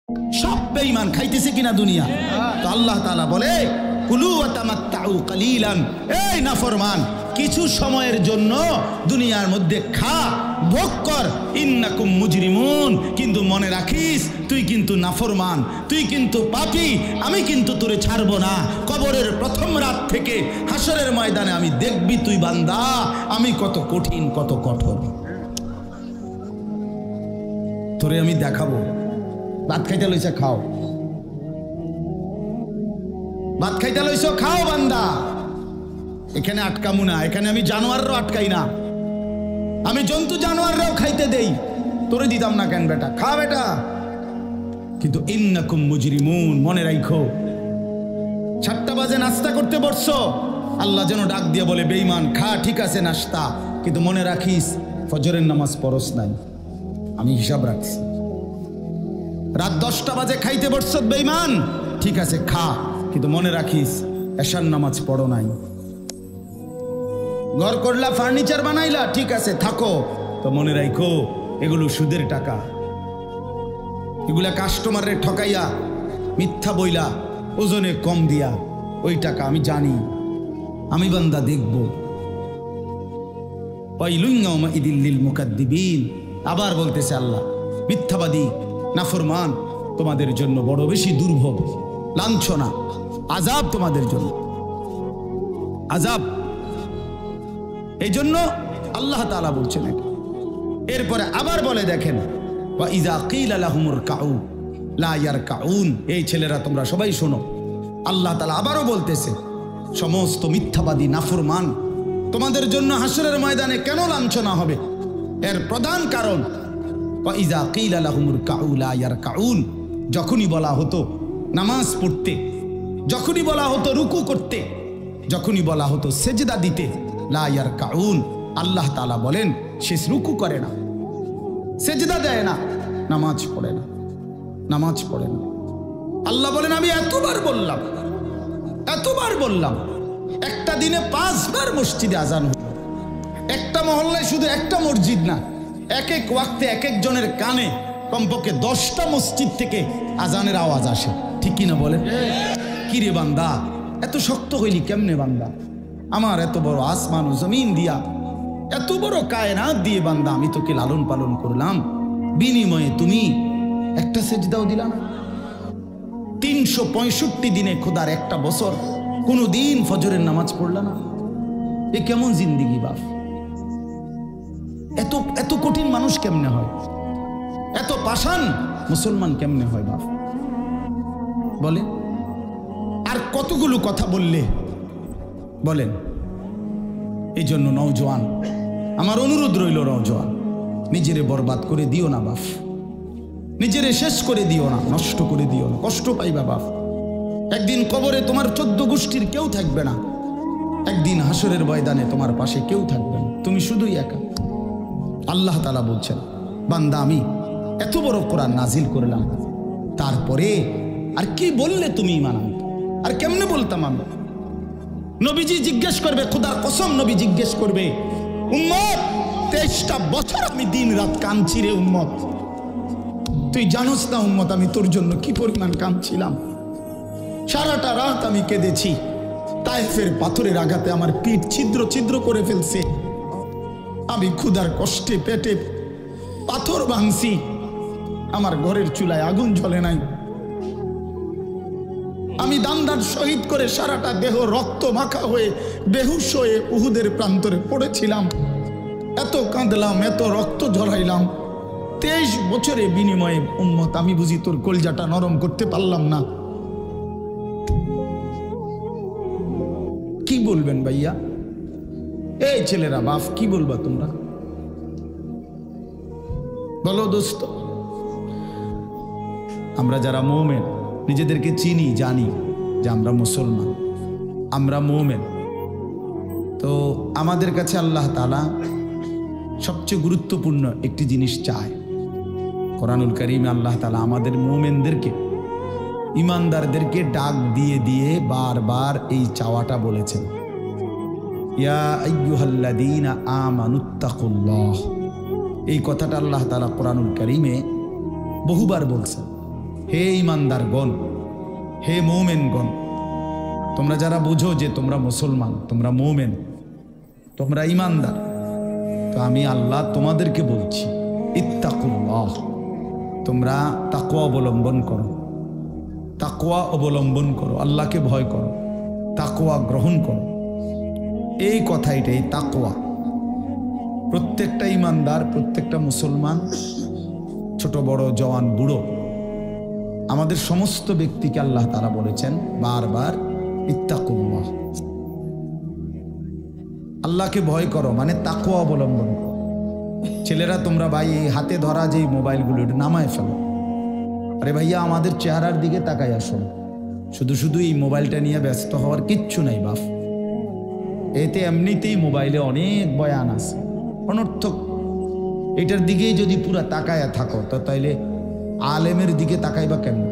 সব বেঈমান খাইতেছে কিনা দুনিয়া। তো আল্লাহ তাআলা বলে কুলু ওয়া তামাত্তাউ কালিলান, এই নাফরমান কিছু সময়ের জন্য দুনিয়ার মধ্যে খা, ভোগ কর, ইন্নাকুম মুজরিমুন, কিন্তু মনে রাখিস তুই কিন্তু নাফরমান, তুই কিন্তু পাপী, আমি কিন্তু তোরে ছাড়বো না। কবরের প্রথম রাত থেকে হাসরের ময়দানে আমি দেখবি তুই বান্দা আমি কত কঠিন কত কঠোর, তোরে আমি দেখাবো। ভাত খাইতে লইছে খাও, ভাত খাইতে লইছো খাও বান্দা, এখানে আটকামু না, এখানে আমি জানোয়াররাও আটকাই না, আমি জন্তু জানোয়াররাও খাইতে দেই, তোরে দিতাম না কেন বেটা, খা বেটা। কিন্তু ইন্নাকুম মুজরিমুন, মনে রাখো 7টা বাজে নাস্তা করতে বসছো, আল্লাহ যেন ডাক দিয়ে বলে বেঈমান খা, ঠিক আছে নাস্তা, কিন্তু মনে রাখিস ফজরের নামাজ পড়স নাই, আমি হিসাব রাখছি। রাত 10টা বাজে খাইতে বসছো বেঈমান, ঠিক আছে খা, কিন্তু মনে রাখিস এশার নামাজ পড়ো নাই। ঘর করলা, ফার্নিচার বানাইলা, ঠিক আছে থাকো, তো মনে রাখো এগুলো সুদের টাকা, এগুলা কাস্টমারের ঠকাইয়া মিথ্যা বইলা ওজনে কম দিয়া ওই টাকা আমি জানি, আমি বান্দা দেখব। ওয়াইলুন ইয়াউমাইযিল লিল মুকাদ্দিবিন, আবার বলতেছে আল্লাহ মিথ্যাবাদী নাফরমান তোমাদের জন্য বড় বেশি দুর্ভোগ, লাঞ্ছনা, আযাব তোমাদের জন্য, আযাব। এই জন্য আল্লাহ তাআলা বলছেন। এরপরে আবার বলে দেখেন ওয়া ইযা কিলা লাহুমুর কাউ লা ইয়ারকাউন, এই ছেলেরা তোমরা সবাই শোনো, আল্লাহ তাআলা আবারও বলতেছে সমস্ত মিথ্যাবাদী নাফরমান তোমাদের জন্য হাসরের ময়দানে কেন লাঞ্ছনা হবে, এর প্রধান কারণ ওয়া ইযা কিলা লাহুমুর কাউ লা ইয়ারকাউন, যখনই বলা হতো নামাজ পড়তে, যখনই বলা হতো রুকু করতে, যখনই বলা হতো সেজদা দিতে, লা ইয়ারকাউন, আল্লাহ তাআলা বলেন সে রুকু করে না, সেজদা দেয় না, নামাজ পড়ে না, নামাজ পড়ে না। আল্লাহ বলেন আমি এতবার বললাম, এতবার বললাম, একটা দিনে 5 বার মসজিদে আজান হলো, একটা মহল্লায় শুধু একটা মসজিদ না, এক এক ওয়াক্তে এক এক জনের কানে কমপক্ষে 10টা মসজিদ থেকে আজানের আওয়াজ আসে, ঠিক কিনা বলেন? কি রে বান্দা এত শক্ত হইলি কেমনে বান্দা, আমার এত বড় আসমান ও জমিন দিয়া, এত বড় কায়নাত দিয়ে বান্দা আমি তোকে লালন পালন করলাম, বিনিময়ে তুমি একটা সেজদাও দিলা না। 365 দিনে খোদার একটা বছর কোনো দিন ফজরের নামাজ পড়লা না, এ কেমন জিন্দিগি বাপ? এত এত কঠিন মানুষ কেমনে হয়, এত পাষাণ মুসলমান কেমনে হয় বাপ বলে? আর কতগুলো কথা বললে বলেন। এই জন্য নওজোয়ান আমার অনুরোধ রইল, নওজোয়ান নিজেরে বরবাদ করে দিও না বাপ, নিজেরে শেষ করে দিও না, নষ্ট করে দিও না, কষ্ট পাইবা বাপ। একদিন কবরে তোমার 14 গোষ্ঠীর কেউ থাকবে না, একদিন হাসরের ময়দানে তোমার পাশে কেউ থাকবে না, তুমি শুধুই একা। আল্লাহ তাআলা বলছেন বান্দা আমি এত বড় কোরআন নাজিল করলাম, তারপরে আর কি বললে তুমি ঈমান আনতে, আর কেমনে বলতাম আমি? নবীজি জিজ্ঞেস করবে, খোদার কসম নবী জিজ্ঞেস করবে, উম্মত 23টা বছর আমি দিন রাত কাঁদছি রে উম্মত, তুই জানোস না উম্মত আমি তোর জন্য কি পরিমাণ কাঁদছিলাম, সারাটা রাত আমি কেঁদেছি, তায়েফের পাথরের আঘাতে আমার পিঠ ছিদ্র ছিদ্র করে ফেলছে, আমি ক্ষুধার কষ্টে পেটে পাথর ভাঙছি, আমার ঘরের চুলায় আগুন জ্বলে নাই, আমি দান্দার শহীদ করে সারাটা দেহ রক্ত মাখা হয়ে বেহুশ হয়ে উহুদের প্রান্তরে পড়েছিলাম, এত কাঁদলাম, এত রক্ত ঝরাইলাম, 23 বছরের বিনিময়ে উম্মত আমি বুঝি তোর কলজাটা নরম করতে পারলাম না। কি বলবেন ভাইয়া? এই ছেলেরা বাপ কি বলবা তোমরা বলো দোস্ত? আমরা যারা মুমিন নিজেদেরকে চিনি, জানি যে আমরা মুসলমান, আমরা মুমিন, তো আমাদের কাছে আল্লাহ তাআলা সবচেয়ে গুরুত্বপূর্ণ একটি জিনিস চায়। কোরআনুল কারীমে আল্লাহ তাআলা আমাদের মুমিনদেরকে, ঈমানদারদেরকে ডাক দিয়ে দিয়ে বারবার এই চাওয়াটা বলেছেন, ইয়া আইয়ুহাল্লাযীনা আমানুত্তাকুল্লাহ। এই কথাটা আল্লাহ তাআলা কোরআনুল কারীমে বহুবার বলছেন। হে ঈমানদারগণ, হে মুমিনগণ, তোমরা যারা বুঝো যে তোমরা মুসলমান, তোমরা মুমিন, তোমরা ঈমানদার, তো আমি আল্লাহ তোমাদেরকে বলছি ইত্তাকুল্লাহ, তোমরা তাকওয়া অবলম্বন করো, তাকওয়া অবলম্বন করো, আল্লাহকে ভয় করো, তাকওয়া গ্রহণ করো। এই কথাটাই তাকওয়া। প্রত্যেকটা ঈমানদার, প্রত্যেকটা মুসলমান, ছোট বড়, জওয়ান বুড়ো, আমাদের সমস্ত ব্যক্তিকে আল্লাহ তাআলা বলেছেন বারবার ইত্তাকুল্লাহ, আল্লাহকে ভয় করো, মানে তাকওয়া অবলম্বন করো। ছেলেরা তোমরা ভাই এই হাতে ধরা যে মোবাইলগুলো এটা নামায় ফেলো। আরে ভাইয়া আমাদের চেহারার দিকে তাকাই আসো, শুধু শুধু এই মোবাইলটা নিয়ে ব্যস্ত হওয়ার কিচ্ছু নাই বাপ। এতে এমনিতেই মোবাইলে অনেক বয়ান আছে অনর্থক, এটার দিকেই যদি পুরা তাকায়া থাকো তো তাইলে আলেমের দিকে তাকাইবা কেমন?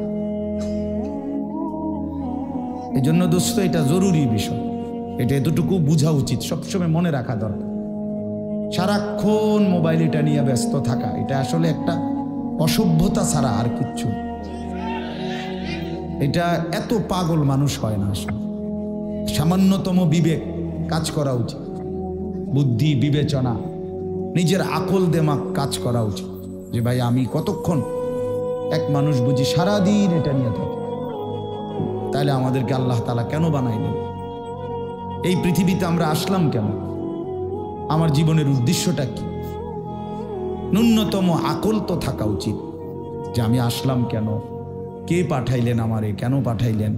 এই জন্য দোস্ত এটা জরুরি বিষয়, এটা এতটুকু বোঝা উচিত, সবসময় মনে রাখা দরকার। সারাক্ষণ মোবাইল এটা নিয়ে ব্যস্ত থাকা এটা আসলে একটা অসভ্যতা ছাড়া আর কিচ্ছু। এটা এত পাগল মানুষ হয় না আসলে। সামান্যতম বিবেক কাজ করা উচিত, বুদ্ধি বিবেচনা, নিজের আকল দেমাগ কাজ করা উচিত যে ভাই আমি কতক্ষণ। এক মানুষ বুঝি সারাদিন এটা নিয়ে থাকে, তাহলে আমাদেরকে আল্লাহ তাআলা কেন বানাইলেন? এই পৃথিবীতে আমরা আসলাম কেন? আমার জীবনের উদ্দেশ্যটা কি? ন্যূনতম আকল তো থাকা উচিত যে আমি আসলাম কেন, কে পাঠাইলেন আমারে, কেন পাঠাইলেন,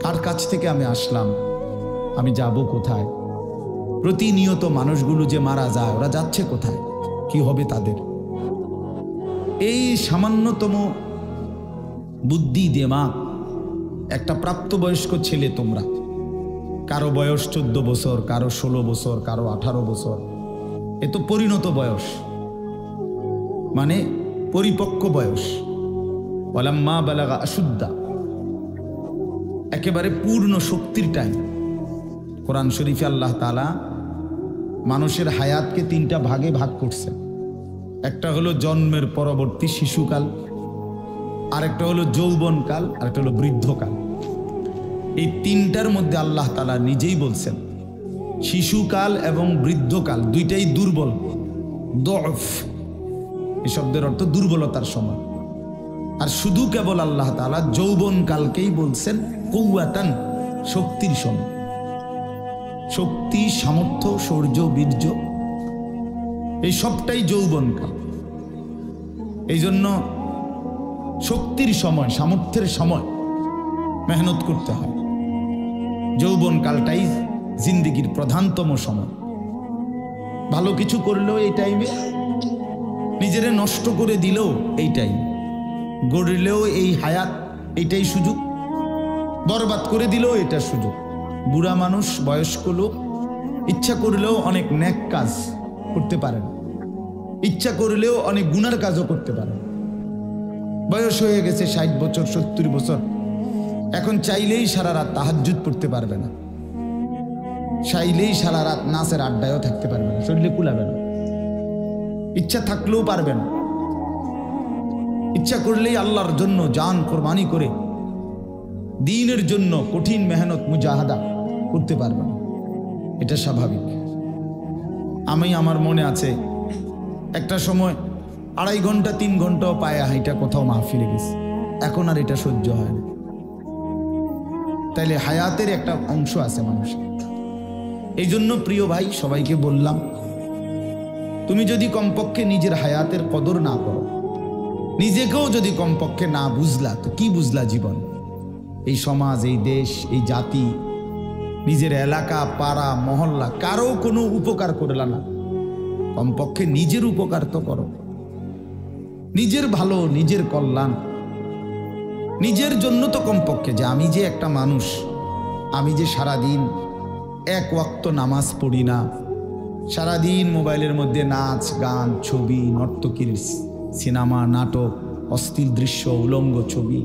কার কাছ থেকে আমি আসলাম, আমি যাব কোথায়। প্রতিনিয়ত মানুষগুলো যে মারা যায়, ওরা যাচ্ছে কোথায়, কি হবে তাদের? এই সামান্যতম বুদ্ধি দেমাগ একটা প্রাপ্তবয়স্ক ছেলে, তোমরা কারো বয়স 14 বছর, কারো 16 বছর, কারো 18 বছর, এ তো পরিণত বয়স, মানে পরিপক্ক বয়স। ওয়ালাম্মা বালাগা আশুদ্দা, একেবারে পূর্ণ শক্তির টাইম। কোরআন শরীফে আল্লাহ তাআলা মানুষের হায়াতকে 3টা ভাগে ভাগ করছেন। একটা হলো জন্মের পরবর্তী শিশুকাল, আরেকটা হলো যৌবনকাল, আরেকটা হলো বৃদ্ধকাল। এই 3টার মধ্যে আল্লাহ তাআলা নিজেই বলছেন শিশুকাল এবং বৃদ্ধকাল দুইটাই দুর্বল, দফ, এই শব্দের অর্থ দুর্বলতার সময়। আর শুধু কেবল আল্লাহ তাআলা যৌবনকালকেই বলছেন কুওয়াতান, শক্তির সময়। শক্তি, সামর্থ্য, শৌর্য, বীর্য, এই সবটাই যৌবনকাল। এই জন্য শক্তির সময়, সামর্থ্যের সময় মেহনত করতে হয়। যৌবনকালটাই জিন্দেগির প্রধানতম সময়। ভালো কিছু করলেও এই টাইমে, নিজেরে নষ্ট করে দিলেও এই টাইম, গড়লেও এই হায়াত, এইটাই সুযোগ, বরবাদ করে দিলেও এটা সুযোগ। বুড়া মানুষ, বয়স্ক লোক ইচ্ছা করলেও অনেক নেক কাজ করতে পারেন, ইচ্ছা করলেও অনেক গুনার কাজও করতে পারেন। বয়স হয়ে গেছে 60 বছর, 70 বছর, এখন চাইলেই সারা রাত তাহাজ্জুদ পড়তে পারবে না, চাইলেই সারা রাত নাচের আড্ডায়ও থাকতে পারবে না, শরীরে কুলাবে না, ইচ্ছা থাকলেও পারবে না। ইচ্ছা করলেই আল্লাহর জন্য জান কোরবানি করে দ্বীনের জন্য কঠিন মেহনত মুজাহাদা করতে পারবে না, এটা স্বাভাবিক। আমার মনে আছে একটা সময় 2.5 ঘন্টা 3 ঘন্টাও পায়ে হাইটা কোথাও মাহফিলে গেছে, এখন আর এটা সহ্য হয় না। তাইলে হায়াতের একটা অংশ আছে মানুষের। এই জন্য প্রিয় ভাই, সবাইকে বললাম, তুমি যদি কমপক্ষে নিজের হায়াতের কদর না করো, নিজেকেও যদি কমপক্ষে না বুঝলা, তো কি বুঝলা জীবন? এই সমাজ, এই দেশ, এই জাতি, নিজের এলাকা, পাড়া, মহল্লা, কারো কোনো উপকার করলা না, কমপক্ষে নিজের উপকার তো করো। নিজের ভালো, নিজের কল্যাণ, নিজের জন্য তো কমপক্ষে, যে আমি যে একটা মানুষ, আমি যে সারাদিন 1 ওয়াক্ত নামাজ পড়ি না, সারাদিন মোবাইলের মধ্যে নাচ গান, ছবি, নর্তকীর সিনেমা, নাটক, অস্থির দৃশ্য, উলঙ্গ ছবি,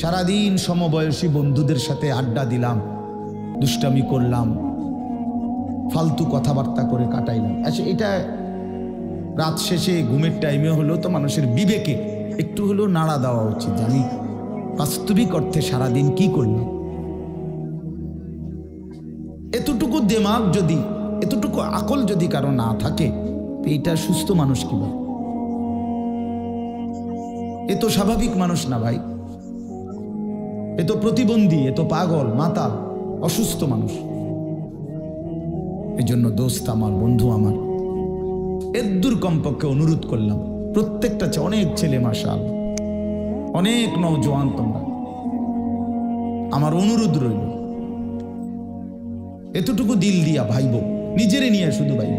সারাদিন সমবয়সী বন্ধুদের সাথে আড্ডা দিলাম, দুষ্টামি করলাম, ফালতু কথাবার্তা করে কাটাইলাম। আচ্ছা, এটা রাত শেষে ঘুমের টাইমে হলো তো মানুষের বিবেকে একটু হলেও নাড়া দেওয়া উচিত যে আমি বাস্তবিক অর্থে সারাদিন কি করলাম। এতটুকু দিমাগ যদি, এতটুকু আকল যদি কারো না থাকে, তো এটা সুস্থ মানুষ কিভাবে? এ তো স্বাভাবিক মানুষ না ভাই, এ তো প্রতিবন্ধী, এ তো পাগল, মাতাল, অসুস্থ মানুষ। এজন্য দোস্ত আমার, বন্ধু আমার, এদ্দুর কমপক্ষে অনুরোধ করলাম, প্রত্যেকটা অনেক ছেলে মাশাআল্লাহ, অনেক নওজোয়ান তোমরা, আমার অনুরোধ রইল এতটুকু দিল দিয়া ভাইব, নিজেরে নিয়ে শুধু ভাইব,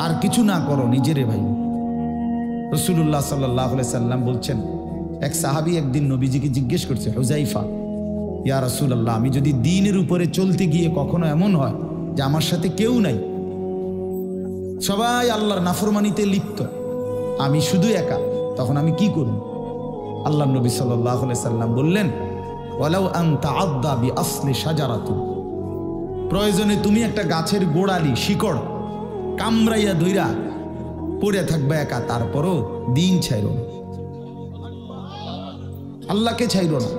আর কিছু না করো, নিজেরে ভাইব। রাসূলুল্লাহ সাল্লাল্লাহু আলাইহি সাল্লাম বলছেন, এক সাহাবী একদিন নবীজিকে জিজ্ঞেস করছে, হুযাইফা, ইয়া রাসূলুল্লাহ, আমি যদি দ্বীনের উপরে চলতে গিয়ে কখনো এমন হয় যে আমার সাথে কেউ নাই, সবাই আল্লাহর নাফরমানিতে লিপ্ত, আমি শুধু একা, তখন আমি কি করব? আল্লাহর নবী সাল্লাল্লাহু আলাইহি সাল্লাম বললেন, ওয়ালাউ আন তাআদ্দা বিআসলি শাজারাতিন, প্রয়োজনে তুমি একটা গাছের গোড়ালি, শিকড় কামড়াইয়া ধইরা পড়ে থাকবে একা, তারপরও দিন ছাইরো না, আল্লাহকে ছাইরো না,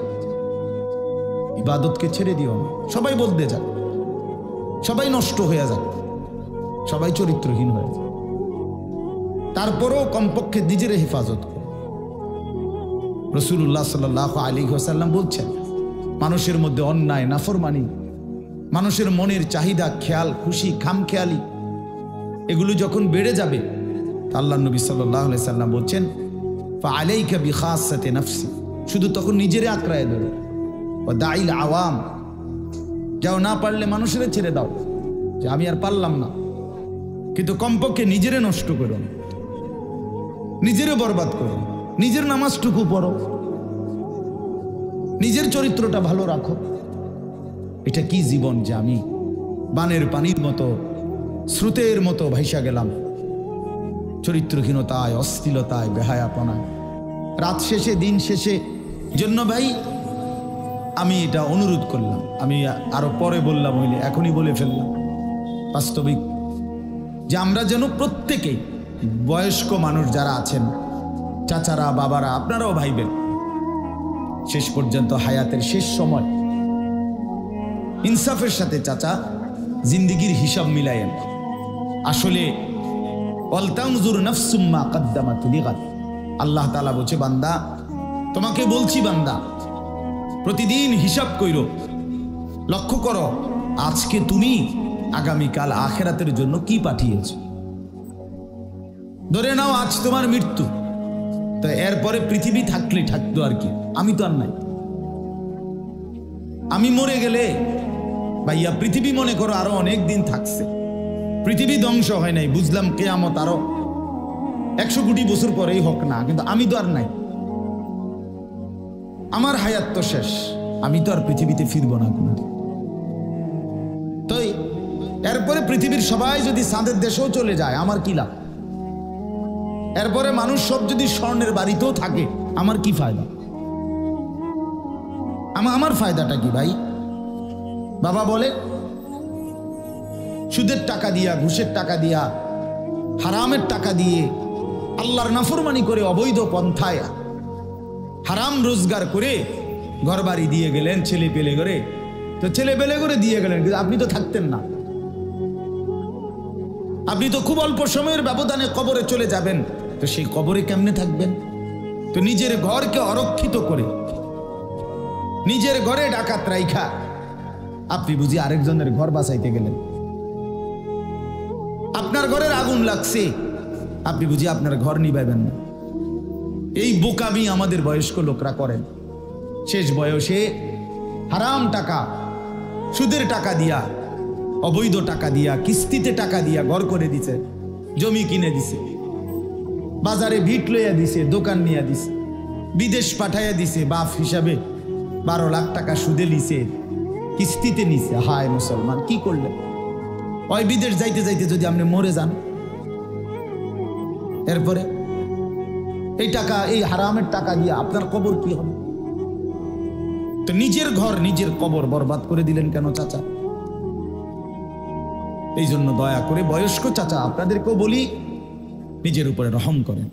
ইবাদতকে ছেড়ে দিও না। সবাই বলতে যাক, সবাই নষ্ট হয়ে যাক, সবাই চরিত্রহীন হয়ে যায়, তারপরও কমপক্ষে নিজের হেফাজত করো। রাসূলুল্লাহ সাল্লাল্লাহু আলাইহি ওয়াসাল্লাম বলছেন, মানুষের মধ্যে অন্যায়, নাফরমানি, মানুষের মনের চাহিদা, খেয়াল খুশি, খামখেয়ালি, এগুলো যখন বেড়ে যাবে, আল্লাহর নবী সাল্লাল্লাহু আলাইহি সাল্লাম বলছেন, ফাআলাইকা বিখাসাতি নাফসি, শুধু তখন নিজেরে আঁকড়ায় ধরো, ওয়া দাইল আওয়াম, যাও, না পারলে মানুষের ছেড়ে দাও যে আমি আর পারলাম না, কিন্তু কমপক্ষে নিজেরে নষ্ট করো না, নিজেরে বরবাদ করো, নিজের নামাজটুকু পড়ো, নিজের চরিত্রটা ভালো রাখো। এটা কি জীবন যে আমি বানের পানির মতো, স্রোতের মতো ভাইসা গেলাম, চরিত্রহীনতায়, অশ্লীলতায়, বেহায়াপনায়, রাত শেষে, দিন শেষে। জন্য ভাই আমি এটা অনুরোধ করলাম, আমি আরো পরে বললাম হইলে এখনই বলে ফেললাম, বাস্তবিক যে আমরা যেন প্রত্যেকেই, বয়স্ক মানুষ যারা আছেন, চাচারা, বাবারা, আপনারাও ভাইবেন, শেষ পর্যন্ত হায়াতের শেষ সময় ইনসাফের সাথে চাচা জিন্দিগির হিসাব মিলায়েন। আসলে ওয়ালতানজুর নাফসুম মা কদ্দামাত লিগাদ, আল্লাহ তাআলা বলছে, বান্দা তোমাকে বলছি, বান্দা প্রতিদিন হিসাব কইরো, লক্ষ্য করো আজকে তুমি আগামীকাল আখিরাতের জন্য কি পাঠিয়েছো। ধরে নাও আজ তোমার মৃত্যু, তো এরপরে পৃথিবী থাকলে থাকতো আর কি, আমি তো আর নাই। আমি মরে গেলে ভাইয়া পৃথিবী মনে করো আরো অনেক দিন থাকছে, পৃথিবী ধ্বংস হয় নাই, বুঝলাম কিয়ামত আরো 100 কোটি বছর পরেই হোক না, কিন্তু আমি তো আর নাই, আমার হায়াত তো শেষ, আমি তো আর পৃথিবীতে ফিরবো না কোনোদিন। তো এরপরে পৃথিবীর সবাই যদি চাঁদের দেশেও চলে যায়, আমার কি লাভ? এরপরে মানুষ সব যদি স্বর্ণের বাড়িতেও থাকে, আমার কি ফায়দা? আমার ফায়দাটা কি ভাই? বাবা বলে, সুদের টাকা দিয়া, ঘুষের টাকা দিয়া, হারামের টাকা দিয়ে, আল্লাহর নাফরমানি করে, অবৈধ পন্থায় হারাম রোজগার করে ঘর বাড়ি দিয়ে গেলেন, ছেলে পেলে করে, তো ছেলে পেলে করে দিয়ে গেলেন, কিন্তু আপনি তো থাকতেন না, আপনি তো খুব অল্প সময়ের ব্যবধানে কবরে চলে যাবেন, তো সেই কবরে কেমনে থাকবেন? তো নিজের ঘরকে অরক্ষিত করে, নিজের ঘরে ডাকাত রাইখা আপনি বুঝি আরেকজনের ঘর বাঁচাইতে গেলেন। আপনার ঘরের আগুন লাগছে, আপনি বুঝি আপনার ঘর নিভাইবেন না। এই বোকামি আমাদের বয়স্ক লোকরা করেন। শেষ বয়সে হারাম টাকা, সুদের টাকা দিয়া, অবৈধ টাকা দিয়া, কিস্তিতে টাকা দিয়া ঘর করে দিছে, জমি কিনে দিছে, বাজারে ভিট লইয়া দিছে, দোকান নিয়ে দিছে, বিদেশ পাঠাইয়া দিছে, বাপ হিসাবে 12 লাখ টাকা সুদে নিছে, কিস্তিতে নিছে। হায় মুসলমান, কি করলেন? ওই বিদেশ যাইতে যাইতে যদি আপনি মরে যান, এরপরে এই টাকা, এই হারামের টাকা দিয়ে আপনার কবর কি হবে? তো নিজের ঘর, নিজের কবর বরবাদ করে দিলেন কেন চাচা? এই জন্য দয়া করে বয়স্ক চাচা আপনাদেরকেও বলি, নিজের উপরে রহম করেন,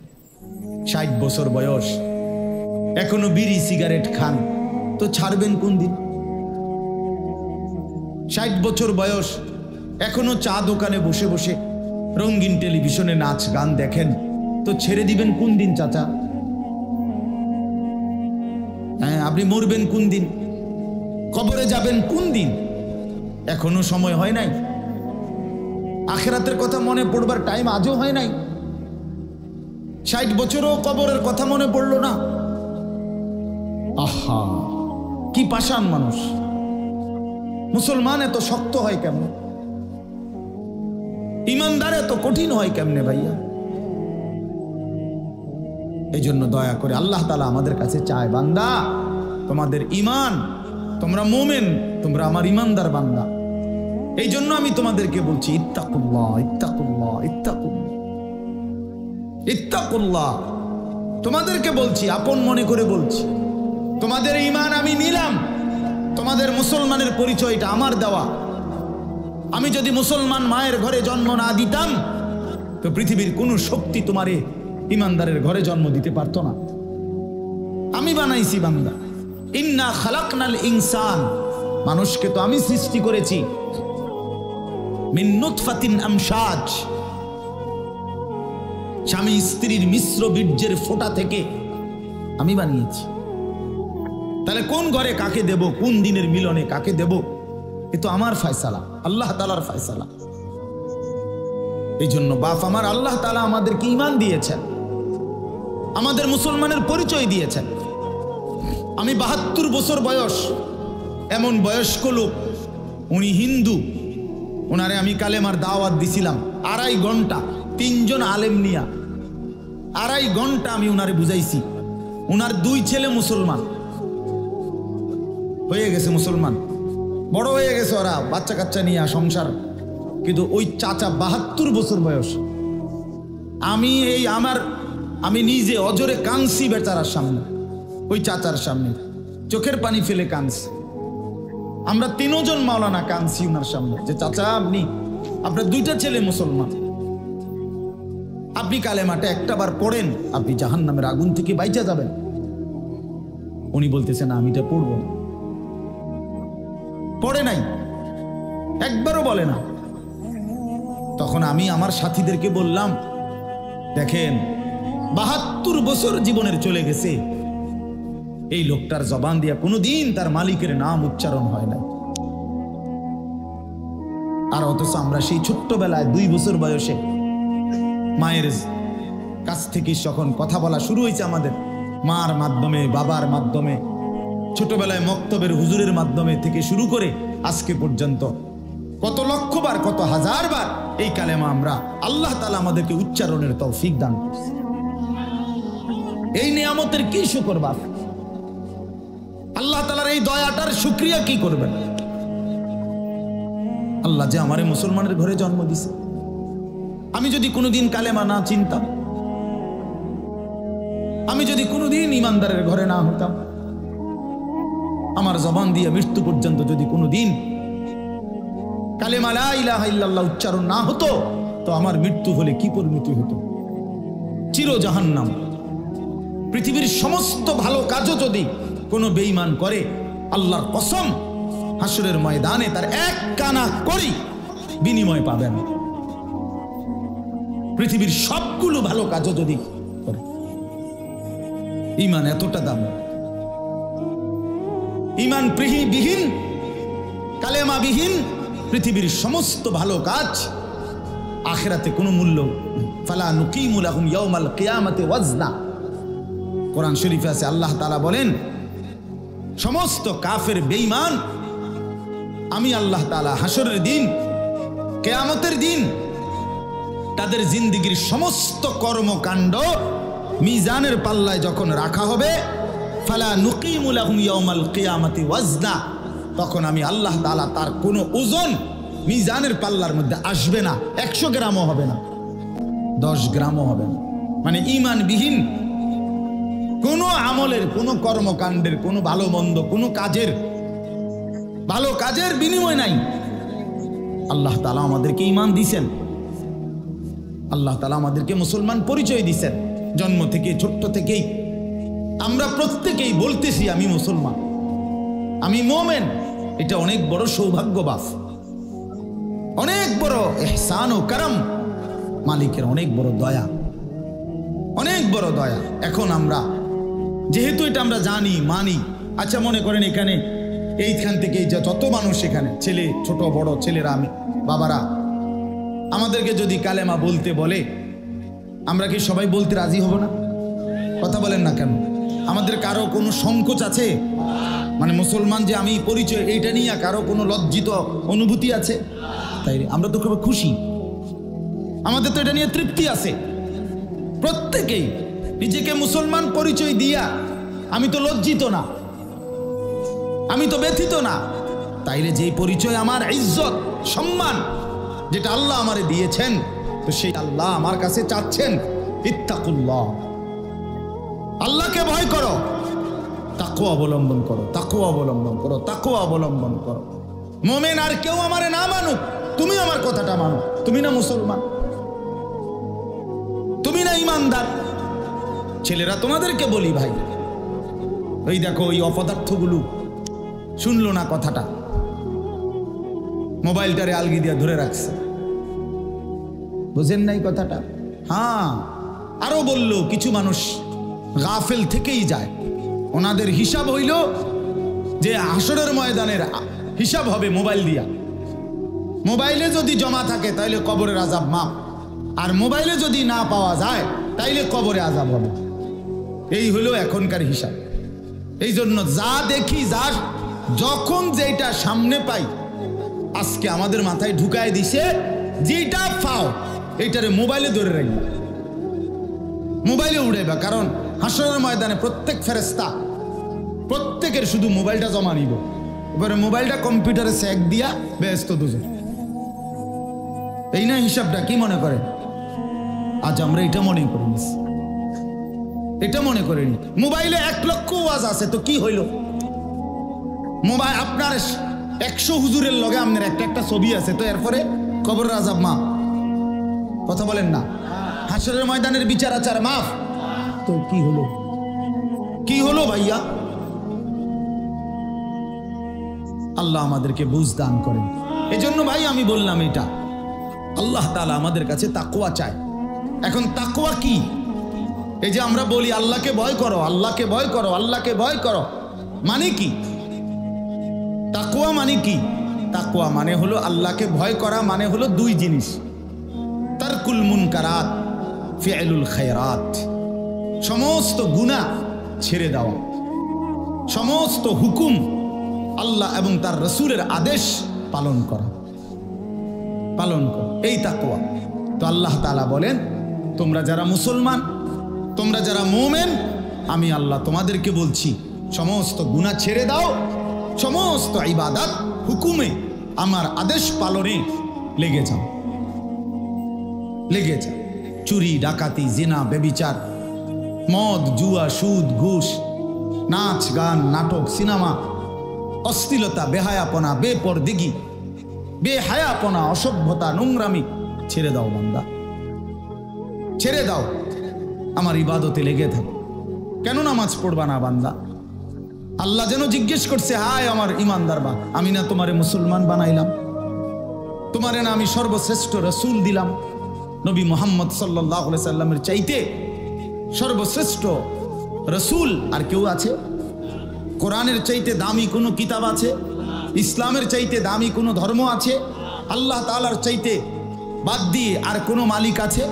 60 বছর বয়স, এখনো বিড়ি সিগারেট খান, তো ছাড়বেন কোন দিন? 60 বছর বয়স, এখনো চা দোকানে বসে বসে রঙিন টেলিভিশনে নাচ গান দেখেন, তো ছেড়ে দিবেন কোন দিন চাচা? হ্যাঁ, আপনি মরবেন কোন দিন? কবরে যাবেন কোন দিন? এখনো সময় হয় নাই। আখিরাতের কথা মনে পড়বার টাইম আজও হয় নাই। 60 বছরও কবরের কথা মনে পড়লো না। আহা, কি পাষাণ মানুষ! মুসলমান এত শক্ত হয় কেমনে? ইমানদার এত কঠিন হয় কেমনে ভাইয়া? এই জন্য দয়া করে আল্লাহ তাআলা আমাদের কাছে চায়, বান্দা তোমাদের ইমান, তোমরা মোমেন, তোমরা আমার ইমানদার বান্দা। এই জন্য আমি তোমাদেরকে বলছি ইত্তাকুল্লাহ, ইত্তাকুল্লাহ, ইত্তাকুল্লাহ, ইত্তাকুল্লাহ। তোমাদেরকে বলছি, আপন মনে করে বলছি, তোমাদের ইমান আমি নিলাম। তোমাদের মুসলমানের পরিচয়টা আমার দেওয়া। আমি যদি মুসলমান মায়ের ঘরে জন্ম না দিতাম, তো পৃথিবীর কোন শক্তি তোমারে ইমানদারের ঘরে জন্ম দিতে পারতো না। আমি বানাইছি বান্দা। ইন্না খালাকনাল ইনসান, মানুষকে তো আমি সৃষ্টি করেছি মিন নুতফাতিন আমশাজ, স্বামী স্ত্রীর মিশ্র বীর্যের ফোঁটা থেকে আমি বানিয়েছি। তাহলে কোন ঘরে কাকে দেব, কোন দিনের মিলনে কাকে দেব, এ তো আমার ফয়সালা, আল্লাহ তাআলার ফয়সালা। এই জন্য বাপ আমার, আল্লাহ তাআলা আমাদেরকে ঈমান দিয়েছেন, আমাদের মুসলমানের পরিচয় দিয়েছেন। আমি 72 বছর বয়স, এমন বয়স্ক লোক, উনি হিন্দু, ওনারে আমি কালেমার দাওয়াত দিছিলাম 2.5 ঘন্টা, 3 জন আলেম নিয়া 2.5 ঘন্টা আমি ওনারে বুঝাইছি। ওনার 2 ছেলে মুসলমান হয়ে গেছে, মুসলমান বড় হয়ে গেছে, ওরা বাচ্চা কাচ্চা নিয়ে সংসার। কিন্তু ওই চাচা 72 বছর বয়স, আমি নিজে অজরে কাঁদছি বেচারার সামনে, ওই চাচার সামনে চোখের পানি ফেলে কাঁদছি। আমরা 3 জন মাওলানা কাঁদছি ওনার সামনে, যে চাচা আপনার 2টা ছেলে মুসলমান, আপনি কালেমাটা একটাবার পড়েন, আপনি জাহান্নামের আগুন থেকে বাইচা যাবেন। উনি বলতেছেন আমি এটা পড়ব না, পড়ে নাই, একবারও বলে না। তখন আমি আমার সাথীদেরকে বললাম, দেখেন 72 বছর জীবনের চলে গেছে, এই লোকটার জবান দিয়া কোনোদিন তার মালিকের নাম উচ্চারণ হয় না। আর অথচ আমরা সেই ছোট্টবেলায় 2 বছর বয়সে মায়ের কাছ থেকে যখন কথা বলা শুরু হয়েছে, আমাদের মার মাধ্যমে, বাবার মাধ্যমে, ছোটবেলায় মক্তবের হুজুরের মাধ্যমে থেকে শুরু করে আজকে পর্যন্ত কত লক্ষবার, কত হাজারবার এই কালেমা আমরা, আল্লাহ তাআলা আমাদেরকে উচ্চারণের তৌফিক দান করেছে। এই নিয়ামতের কি শুকর বাপ? আল্লাহ তাআলার এই দয়াটার শুকরিয়া কি করবেন? আল্লাহ যে আমারে মুসলমানের ঘরে জন্ম দিছে। আমি যদি কোনোদিন কালেমা না চিনতাম, আমি যদি কোনোদিন ইমানদারের ঘরে না হতাম, আমার জবান দিয়ে মৃত্যু পর্যন্ত যদি কোনোদিন কালেমা লা ইলাহা ইল্লাল্লাহ উচ্চারণ না হতো, তো আমার মৃত্যু হলে কি পরিণতি হতো? চির জাহান্নাম। পৃথিবীর সমস্ত ভালো কাজও যদি কোনো বেঈমান করে, আল্লাহর কসম হাসরের ময়দানে তার 1 কানা করি বিনিময় পাবেন। পৃথিবীর সবগুলো ভালো কাজও যদি করে, ঈমান এতটা দাম। ঈমান বিহীন, কালেমা বিহীন পৃথিবীর সমস্ত ভালো কাজ আখিরাতে কোনো মূল্য। ফালা নুকিমু লাহুম ইয়াউমাল কিয়ামাতি ওয়াজনা। কোরআন শরীফে আছে, আল্লাহ তাআলা বলেন, সমস্ত কাফের বেঈমান আমি আল্লাহ তাআলা হাসরের দিন, কিয়ামতের দিন তাদের জিন্দেগীর সমস্ত কর্মকাণ্ড মিজানের পাল্লায় যখন রাখা হবে, ফালা নুকিমু লাহুম ইয়াউমাল কিয়ামাতি ওয়াজনা, তখন আমি আল্লাহ তাআলা তার কোনো ওজন মিজানের পাল্লার মধ্যে আসবে না। 100 গ্রামও হবে না, 10 গ্রামও হবে না। মানে ঈমানবিহীন কোনো আমলের, কোনো কর্মকাণ্ডের, কোনো ভালো মন্দ, কোনো কাজের, ভালো কাজের বিনিময় নাই। আল্লাহ তাআলা আমাদেরকে ঈমান দিয়েছেন, আল্লাহ তাআলা আমাদেরকে মুসলমান পরিচয় দিয়েছেন, জন্ম থেকে ছোট্ট থেকেই আমরা প্রত্যেকেই বলতেছি আমি মুসলমান, আমি মোমেন। এটা অনেক বড় সৌভাগ্য বাস, অনেক বড় ইহসান ও করম, মালিকের অনেক বড় দয়া, অনেক বড় দয়া। এখন আমরা যেহেতু এটা আমরা জানি মানি, আচ্ছা মনে করেন এখানে এইখান থেকে যত মানুষ এখানে ছেলে ছোট বড় ছেলেরা আমি বাবারা আমাদেরকে যদি কালেমা বলতে বলে আমরা কি সবাই বলতে রাজি হব না? কথা বলেন না কেন? আমাদের কারো কোনো সংকোচ আছে? মানে মুসলমান যে আমি পরিচয় এইটা নিয়ে কারো কোনো লজ্জিত অনুভূতি আছে? তাই আমরা তো খুব খুশি, আমাদের তো এটা নিয়ে তৃপ্তি আছে। প্রত্যেকেই নিজেকে মুসলমান পরিচয় দিয়া আমি তো লজ্জিত না, আমি তো ব্যথিত না। তাইলে যেই পরিচয় আমার ইজ্জত সম্মান যেটা আল্লাহ আমারে দিয়েছেন, তো সেই আল্লাহ আমার কাছে চাচ্ছেন ইত্তাকুল্লাহ, আল্লাহকে ভয় করো, তাকওয়া অবলম্বন করো, তাকওয়া অবলম্বন করো, তাকওয়া অবলম্বন করো। মুমিন আর কেউ আমারে না মানুক, তুমি আমার কথাটা মানো। তুমি না মুসলমান, তুমি না ইমানদার। ছেলেরা তোমাদেরকে বলি ভাই, ওই দেখো ওই অপদার্থগুলো শুনলো না কথাটা, মোবাইলটারে আলগি দিয়া ধরে রাখছে, বুঝেন নাই কথাটা? হ্যাঁ, আরো বলল কিছু মানুষ গাফেল থেকেই যায়, ওনাদের হিসাব হইল যে হাসরের ময়দানের হিসাব হবে মোবাইল দিয়া। মোবাইলে যদি জমা থাকে তাইলে কবরের আযাব মাপ, আর মোবাইলে যদি না পাওয়া যায় তাইলে কবরে আযাব হবে। এই হলো এখনকার হিসাব। এই জন্য যা দেখি, যা যখন যেটা সামনে পাই, আজকে আমাদের মাথায় ঢুকায় দিছে যেটা পাও এইটারে মোবাইলে ধরে রাখবা, মোবাইলে উড়াইবা। কারণ হাসরের ময়দানে প্রত্যেক ফেরেশতা প্রত্যেকের শুধু মোবাইলটা জমা নিব, এবারে মোবাইলটা কম্পিউটারে সেক দিয়া ব্যস্ত দুজন। এই না হিসাবটা? কি মনে করে? আজ আমরা এটা মনে করি, এটা মনে করিনি। মোবাইলে 1 লক্ষ ওয়াজ আছে, তো কি হইল? মোবাইল আপনার 100 হুজুরের লগে আপনার একটা ছবি আছে, তো এরপরে কবরের আযাব মাফ। কথা বলেন না? হাসরের ময়দানের বিচার আচার মাফ, তো কি হলো? কি হলো ভাইয়া? আল্লাহ আমাদেরকে বুঝ দান করেন। এজন্য ভাই আমি বললাম এটা আল্লাহ তাআলা আমাদের কাছে তাকওয়া চায়। এখন তাকওয়া কি? এই যে আমরা বলি আল্লাহকে ভয় করো, আল্লাহকে ভয় করো, আল্লাহকে ভয় করো, মানে কি? তাকওয়া মানে কি? তাকওয়া মানে হলো আল্লাহকে ভয় করা, মানে হলো দুই জিনিস, তারকুল মুনকারাত, ফি'লুল খায়রাত। সমস্ত গুনাহ ছেড়ে দেওয়া, সমস্ত হুকুম আল্লাহ এবং তার রাসূলের আদেশ পালন করা, পালন করা, এই তাকওয়া। তো আল্লাহ তাআলা বলেন তোমরা যারা মুসলমান, তোমরা যারা মুমিন, আমি আল্লাহ তোমাদেরকে বলছি সমস্ত গুনাহ ছেড়ে দাও, সমস্ত ইবাদত হুকুমে আমার আদেশ পালনে লেগে যাও, লেগে যাও। চুরি ডাকাতি জিনা ব্যভিচার মদ জুয়া সুদ ঘুষ নাচ গান নাটক সিনেমা অশ্লীলতা বেহায়াপনা বেপরদিগি বেহায়াপনা অসভ্যতা নোংরামি ছেড়ে দাও বান্দা, ছেড়ে দাও, আমার ইবাদতে লেগে থাকো। কেন নামাজ পড়বা না বান্দা? আল্লাহ যেন জিজ্ঞেস করছে, হায় আমার ইমানদার বা, আমি না তোমারে মুসলমান বানাইলাম, তোমারে না আমি সর্বশ্রেষ্ঠ রাসূল দিলাম। নবী মুহাম্মদ সাল্লাল্লাহু আলাইহি সাল্লামের চাইতে সর্বশ্রেষ্ঠ রাসূল আর কেউ আছে? কোরআনের চাইতে দামি কোনো কিতাব আছে? ইসলামের চাইতে দামি কোনো ধর্ম আছে? আল্লাহ তাআলার চাইতে বাদ দিয়ে আর কোনো মালিক আছে?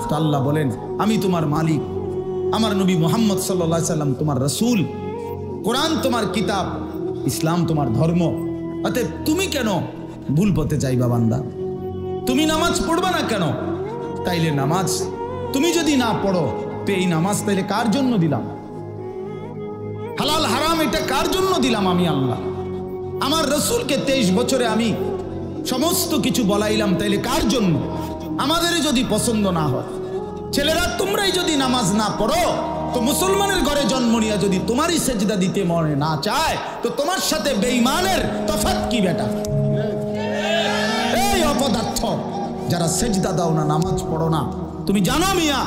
তো আল্লাহ বলেন আমি তোমার মালিক, আমার নবী মুহাম্মদ সাল্লাল্লাহু আলাইহি সাল্লাম তোমার রাসূল, কোরআন তোমার কিতাব, ইসলাম তোমার ধর্ম। অতএব তুমি কেন ভুল পথে যাইবা বান্দা? তুমি নামাজ পড়বা না কেন? তাইলে নামাজ তুমি যদি না পড়ো, তো এই নামাজ তাইলে কার জন্য দিলাম? হালাল হারাম এটা কার জন্য দিলাম? আমি আল্লাহ। আমার রাসূলকে 23 বছরে আমি সমস্ত কিছু বলাইলাম, তাইলে কার জন্য? আমাদের যদি পছন্দ না হয়, ছেলেরা তোমরাই যদি নামাজ না পড়ো, তো মুসলমানের ঘরে জন্ম নিয়ে যদি তোমারই সেজদা দিতে মনে না চায়, তো তোমার সাথে বেঈমানের তফাৎ কি বেটা? এই অপদার্থ যারা সেজদা দাও না, নামাজ পড়ো না, তুমি জানো মিয়া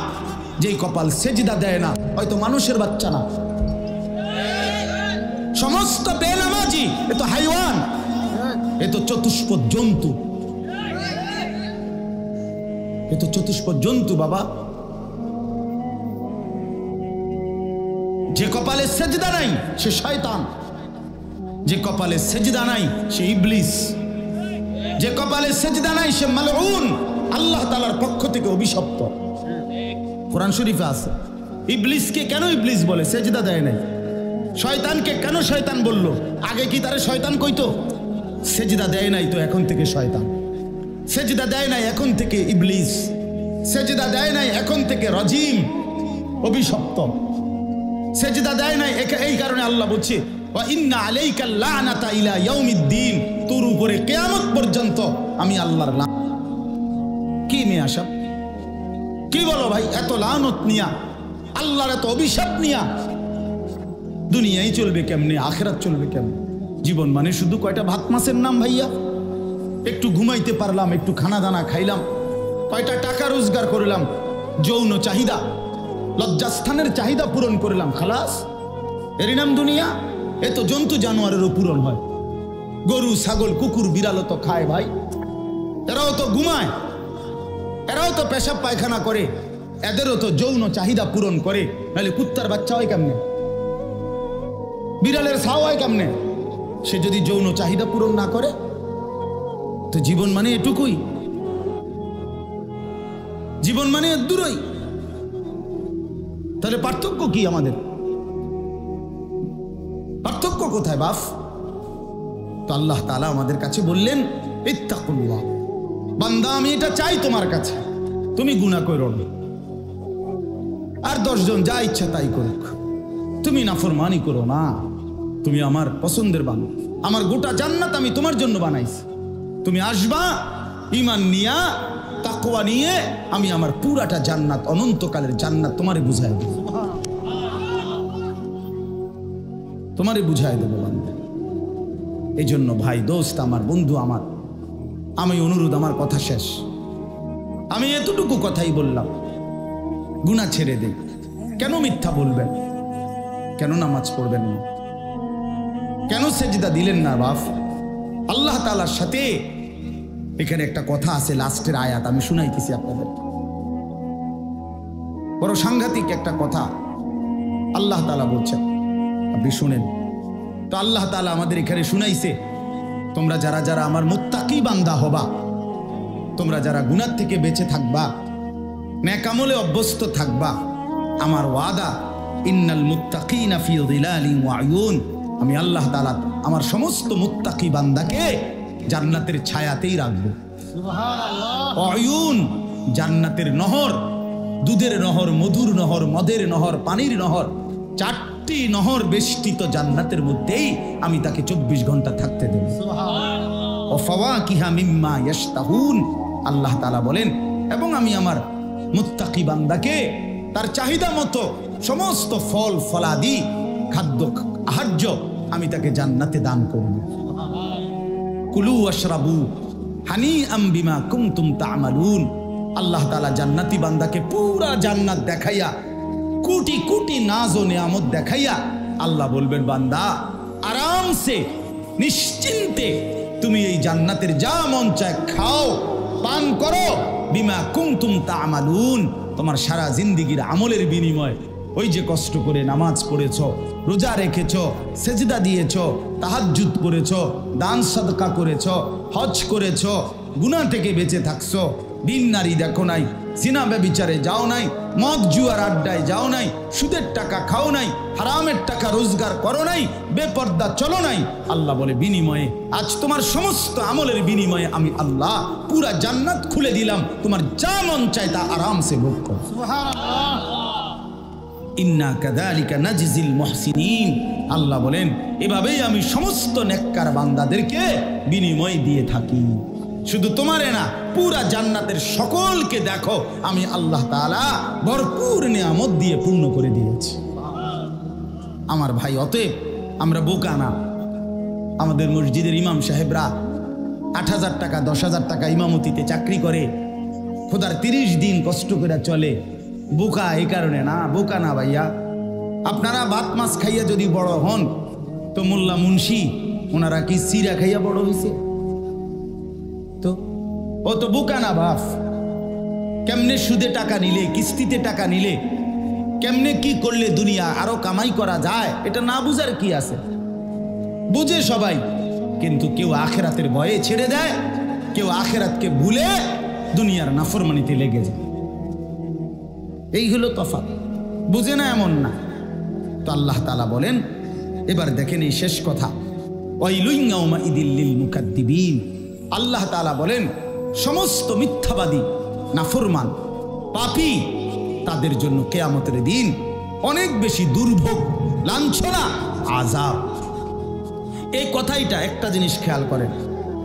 যেই কপাল সেজদা দেয় না, হয়তো মানুষের বাচ্চা না, সমস্ত বেনামাজি এ তো হাইওয়ান, এ তো চতুষ্পদ জন্তু, এ তো চতুষ্পদ জন্তু বাবা। যে কপালে সেজদা নাই সে শয়তান, যে কপালে সেজদা নাই সে ইবলিস, যে কপালে সেজদা নাই সে মালউন, আল্লাহ তাআলার পক্ষ থেকে অভিশপ্ত। কোরআন শরীফে আছে। ইবলিসকে কেন ইবলিস বলে? সেজদা দেয় নাই। শয়তানকে কেন শয়তান বলল? আগে কি তারে শয়তান কইতো? সেজদা দেয় নাই তো এখন থেকে শয়তান, সেজদা দেয় নাই এখন থেকে ইবলিস, সেজদা দেয় নাই এখন থেকে রাজিম, অভিশপ্ত। সেজদা দেয় নাই, এই কারণে আল্লাহ বলছে ওয়া ইন্না আলাইকাল লানাতা ইলা ইয়াউমিদ্দিন, তোর উপরে কিয়ামত পর্যন্ত আমি আল্লাহর লানত। কি নিয়ে আসা, কি বলো ভাই? এত লানত নিয়া, আল্লাহর এত অভিশাপ নিয়া দুনিয়ায় চলবে কেমনে, আখিরাত চলবে কেমনে? জীবন মানে শুধু কয়টা ভাত মাছের নাম ভাইয়া? একটু ঘুমাইতে পারলাম, একটু খানা দানা খাইলাম, কয়টা টাকা রোজগার করলাম, যৌন চাহিদা, লজ্জাস্থানের চাহিদা পূরণ করলাম, খালাস, এরই নাম দুনিয়া? এ তো জন্তু জানোয়ারেরও পূরণ হয়। গরু ছাগল কুকুর বিড়ালও তো খায় ভাই, এরাও তো ঘুমায়, এরাও তো পেশাব পায়খানা করে, এদেরও তো যৌন চাহিদা পূরণ করে। নাহলে কুত্তার বাচ্চা হয় কেমনে, বিড়ালের ছাও হয় কেমনে? সে যদি যৌন চাহিদা পূরণ না করে, তো জীবন মানে এটুকুই, জীবন মানে দূরই। তাহলে পার্থক্য কি আমাদের? পার্থক্য কোথায় বাপ? তো আল্লাহ তাআলা আমাদের কাছে বললেন ইত্তাকুল্লাহ, বান্দা আমি এটা চাই তোমার কাছে, তুমি গুনাহ করো না, আর 10 জন যা ইচ্ছা তাই করুক, তুমি নাফরমানি করো না, তুমি আমার পছন্দের বান্দা, আমার গোটা জান্নাত আমি তোমার জন্য বানাইছি, তুমি আসবা ঈমান নিয়া, তাকওয়া নিয়ে, আমি আমার পুরাটা জান্নাত, অনন্তকালের জান্নাত তোমারে বুঝাই দেব, তোমারে বুঝাই দেব বান্দা। এই জন্য ভাই, দোস্ত আমার, বন্ধু আমার, আমি অনুরোধ, আমার কথা শেষ, আমি এতটুকু কথাই বললাম, গুনাহ ছেড়ে দেই। কেন মিথ্যা বলবেন? কেন নামাজ পড়বেন না? কেন সেজদা দিলেন না বাপ? আল্লাহ তাআলার সাথে এখানে একটা কথা আছে, লাস্টের আয়াত আমি শুনাইতেছি আপনাদের, বড় সাংঘাতিক একটা কথা আল্লাহ তাআলা বলছেন, আপনি শুনেন। তো আল্লাহ তাআলা আমাদের এখানে শুনাইছে, তোমরা যারা যারা আমার মুত্তাকি বান্দা হবা, তোমরা যারা গুনাহ থেকে বেঁচে থাকবা, নেক আমলে অভ্যস্ত থাকবা, আমার ওয়াদা ইন্নাল মুত্তাকিনা ফি যিলালিন ওয়া আয়ুন, আমি আল্লাহ তাআলা আমার সমস্ত মুত্তাকি বান্দাকে জান্নাতের ছায়াতেই রাখবো। সুবহানাল্লাহ। আয়ুন, জান্নাতের নহর, দুধের নহর, মধুর নহর, মদের নহর, পানির নহর, 4টি নহর বেষ্টিত জান্নাতের মধ্যেই আমি তাকে 24 ঘন্টা থাকতে দেব। সুবহানাল্লাহ। ওয়া ফাওয়াকিহা মিম্মা ইয়াশতাহুন, আল্লাহ তাআলা বলেন, এবং আমি আমার মুত্তাকি বান্দাকে তার চাহিদা মতো সমস্ত ফল ফলাদি, খাদ্য আহার্য আমি তাকে জান্নাতে দান করব। কুলু ওয়াশরাবু হানিআম বিমা কুনতুম তা'মালুন, আল্লাহ তাআলা জান্নাতি বান্দাকে পুরা জান্নাত দেখাইয়া, কোটি কোটি নাজ ও নিয়ামত দেখাইয়া আল্লাহ বলবেন, বান্দা আরামসে নিশ্চিন্তে তুমি এই জান্নাতের যা মন চায় খাও, পান করো, বিমা কুনতুম তা'মালুন, তোমার সারা জিন্দেগীর আমলের বিনিময়, ওই যে কষ্ট করে নামাজ পড়েছো, রোজা রেখেছো, সেজদা দিয়েছো, তাহাজ্জুদ করেছো, দান সাদকা করেছো, হজ করেছো, গুনাহ থেকে বেঁচে থাকছো, দিন নারী দেখো নাই, জিনা ব্যভিচারে যাও নাই, মদ জুয়ার আড্ডায় যাও নাই, সুদের টাকা খাও নাই, হারামের টাকা রোজগার করো নাই, বেপর্দা চলো নাই, আল্লাহ বলে বিনিময়ে আজ তোমার সমস্ত আমলের বিনিময়ে আমি আল্লাহ পুরা জান্নাত খুলে দিলাম, তোমার যা মন চায় তা আরামসে ভোগ করো। সুবহানাল্লাহ। ইন্না কাযালিকা নাজজিল মুহসিনিন, আল্লাহ বলেন এভাবেই আমি সমস্ত নেককার বান্দাদেরকে বিনিময় দিয়ে থাকি। শুধু তোমারে না, পুরা জান্নাতের সকলকে দেখো আমি আল্লাহ তাআলা ভরপুর নিয়ামত দিয়ে পূর্ণ করে দিয়েছি। আমার ভাই, অতএব আমরা বোকা না। আমাদের মসজিদের ইমাম সাহেবরা 8,000 টাকা 10,000 টাকা ইমামতিতে চাকরি করে, খোদার 30 দিন কষ্ট করে চলে, বোকা এই কারণে না, বোকা না ভাইয়া। আপনারা ভাত মাছ খাইয়া যদি বড় হন তো মোল্লা মুন্সি ওনারা কি সিরা খাইয়া বড় হয়েছে? তো ও তো বোকা না বাপ। কেমনে সুদে টাকা নিলে, কিস্তিতে টাকা নিলে, কেমনে কি করলে দুনিয়া আরো কামাই করা যায়, এটা না বুঝার কি আছে? বুঝে সবাই, কিন্তু কেউ আখেরাতের ভয়ে ছেড়ে দেয়, কেউ আখেরাতকে ভুলে দুনিয়ার নাফরমানিতে লেগে যায়। এই হলো তফাৎ। বুঝে না এমন না। তো আল্লাহ তাআলা বলেন, এবার দেখেন এই শেষ কথা, ওয়াইলুন ইয়াউমাইযিল লিল মুকাদ্দিবিন। আল্লাহ তাআলা বলেন সমস্ত মিথ্যাবাদী, নাফরমান, পাপী তাদের জন্য কিয়ামতের দিন অনেক বেশি দুর্ভোগ, লাঞ্ছনা, আযাব। এই কথাইটা একটা জিনিস খেয়াল করেন,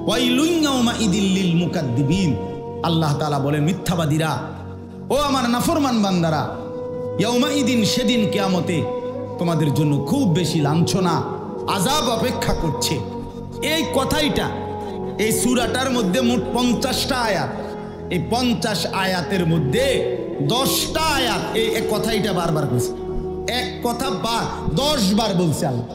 ওয়াইলুন ইয়াউমাইযিল লিল মুকাদ্দিবিন। আল্লাহ তাআলা বলেন মিথ্যাবাদীরা, ও আমার নাফরমান বান্দারা, ইয়াউমাইদিন সেদিন কিয়ামতে তোমাদের জন্য খুব বেশি লাঞ্ছনা, আযাব অপেক্ষা করছে। এই কথাইটা এই সূরাটার মধ্যে মোট 50টা আয়াত। এই 50 আয়াতের মধ্যে 10টা আয়াত এই কথাইটা বারবার বলছে। এক কথা 10 বার বলছে আল্লাহ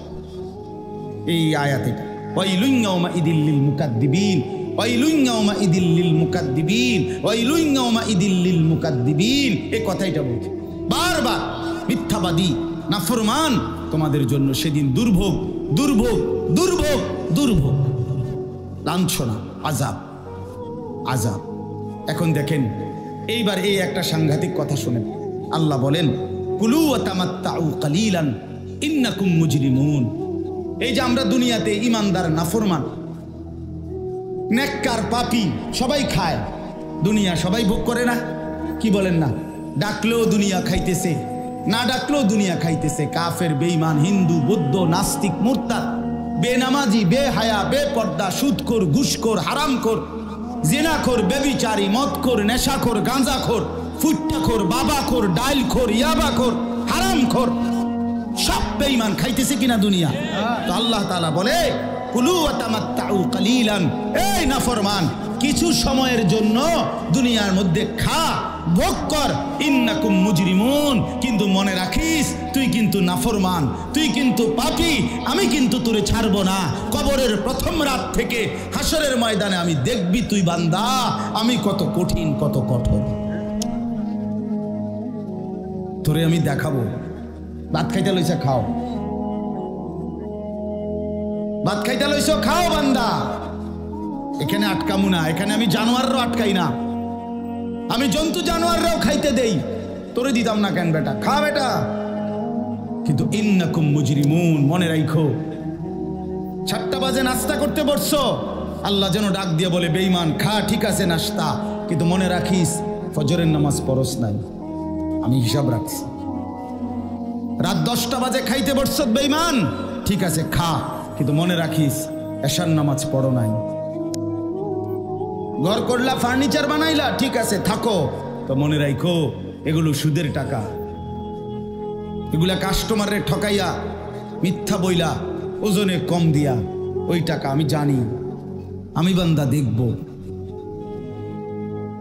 এই আয়াতে। ওয়াইলুন ইয়াউমাইদিল লিল মুকাদ্দিবিন, ওয়াইলুন ইয়াউমাইদিল লিল মুকাদ্দিবিন, ওয়াইলুন ইয়াউমাইদিল লিল মুকাদ্দিবিন। এই কথাইটা বলছে বারবার। মিথ্যাবাদী, নাফরমান, তোমাদের জন্য সেদিন দুর্ভোগ, দুর্ভোগ, দুর্ভোগ, দুর্ভোগ, লাঞ্ছনা, আযাব, আযাব। এখন দেখেন এইবার এই একটা সাংঘাতিক কথা শুনেন। আল্লাহ বলেন কুলু ওয়া তামাত্তাউ কালিলান ইন্নাকুম মুজরিমুন। এই যে আমরা দুনিয়াতে ইমানদার, নাফরমান, নেককার, পাপী সবাই খায়, দুনিয়া সবাই ভোগ করে না? কি বলেন না? ডাকলেও দুনিয়া খাইতেছে, না ডাকলেও দুনিয়া খাইতেছে। কাফের, বেঈমান, হিন্দু, বৌদ্ধ, নাস্তিক, মুরতাদ, বেনামাজি, বেহায়া, বেপর্দা, সুদখোর, ঘুষখোর, হারামখোর, জিনাখোর, ব্যভিচারী, মদখোর, নেশাখোর, গাঁজাখোর, ফুট্টাখোর, বাবাখোর, ডাইলখোর, ইয়াবাখোর, হারামখোর, সব বেঈমান খাইতেছে কিনা দুনিয়া? তো আল্লাহ তাআলা বলে কুলু ওয়া তামাত্তাউ কালিলান, এই নাফরমান কিছু সময়ের জন্য দুনিয়ার মধ্যে খা, ভোগ কর, ইন্নাকুম মুজরিমুন। কিন্তু মনে রাখিস তুই কিন্তু নাফরমান, তুই কিন্তু পাপী, আমি কিন্তু তোরে ছাড়বো না। কবরের প্রথম রাত থেকে হাসরের ময়দানে আমি দেখবি তুই বান্দা আমি কত কঠিন, কত কঠোর, তোরে আমি দেখাবো। ভাত খাইতে লইছে খাও, ভাত খাইতে লইছো খাও বান্দা। এখানে আটকামু না, এখানে আমি জানোয়াররাও আটকাই না, আমি জন্তু জানোয়াররাও খাইতে দেই, তোরে দিতাম না কেন বেটা, খা বেটা। কিন্তু ইন্নাকুম মুজরিমুন, মনে রাখো 7টা বাজে নাস্তা করতে বসছো, আল্লাহ যেন ডাক দিয়ে বলে বেঈমান খা, ঠিক আছে নাস্তা, কিন্তু মনে রাখিস ফজরের নামাজ পড়স নাই, আমি হিসাব রাখছি। রাত 10টা বাজে খাইতে বসছো বেঈমান, ঠিক আছে খা, কিন্তু মনে রাখিস এশার নামাজ পড়ো নাই। ঘর করলা, ফার্নিচার বানাইলা, ঠিক আছে থাকো, তো মনে রাখো এগুলো সুদের টাকা, এগুলা কাস্টমারের ঠকাইয়া, মিথ্যা বইলা, ওজনে কম দিয়া ওই টাকা আমি জানি, আমি বান্দা দেখব।